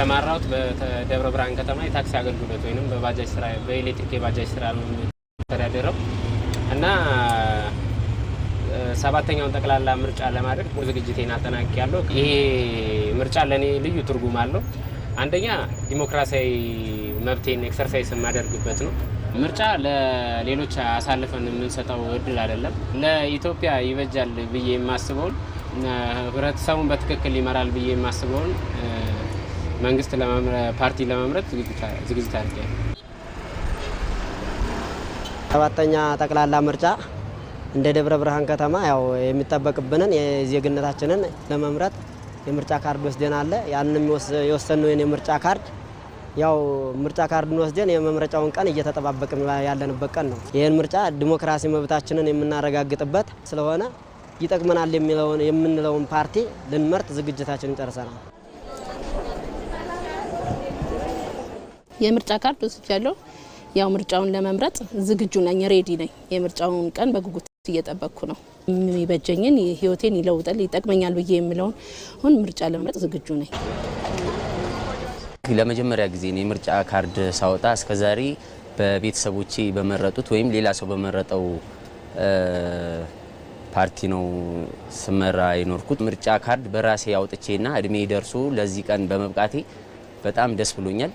የተሰማራሁት በደብረ ብርሃን ከተማ የታክሲ አገልግሎት ወይንም በባጃጅ ስራ በኤሌክትሪክ የባጃጅ ስራ ነው ተዳደረው እና ሰባተኛውን ጠቅላላ ምርጫ ለማድረግ ዝግጅቴን አጠናቅቄያለሁ። ይሄ ምርጫ ለኔ ልዩ ትርጉም አለው። አንደኛ ዲሞክራሲያዊ መብቴን ኤክሰርሳይዝ የማደርግበት ነው። ምርጫ ለሌሎች አሳልፈን የምንሰጠው እድል አይደለም። ለኢትዮጵያ ይበጃል ብዬ የማስበውን ህብረተሰቡን በትክክል ይመራል ብዬ የማስበውን መንግስት ፓርቲ ለመምረጥ ዝግጅት አድርጌያለሁ። ሰባተኛ ጠቅላላ ምርጫ እንደ ደብረ ብርሃን ከተማ ያው የሚጠበቅብንን የዜግነታችንን ለመምረጥ የምርጫ ካርድ ወስደናል። ያንንም የወሰነው የምርጫ ካርድ ያው ምርጫ ካርድን ወስደን የመምረጫውን ቀን እየተጠባበቅን ያለንበት ቀን ነው። ይሄን ምርጫ ዲሞክራሲ መብታችንን የምናረጋግጥበት ስለሆነ ይጠቅመናል የምንለውን ፓርቲ ልንመርጥ ዝግጅታችንን ጨርሰናል። የምርጫ ካርድ ወስጃለሁ። ያው ምርጫውን ለመምረጥ ዝግጁ ነኝ፣ ሬዲ ነኝ። የምርጫውን ቀን በጉጉት እየጠበቅኩ ነው። የሚበጀኝን ህይወቴን ይለውጣል ይጠቅመኛል ብዬ የምለውን ሁን ምርጫ ለመምረጥ ዝግጁ ነኝ። ለመጀመሪያ ጊዜ ነው የምርጫ ካርድ ሳወጣ። እስከዛሬ በቤተሰቦቼ በመረጡት ወይም ሌላ ሰው በመረጠው ፓርቲ ነው ስመራ የኖርኩት። ምርጫ ካርድ በራሴ አውጥቼና እድሜ ደርሶ ለዚህ ቀን በመብቃቴ በጣም ደስ ብሎኛል።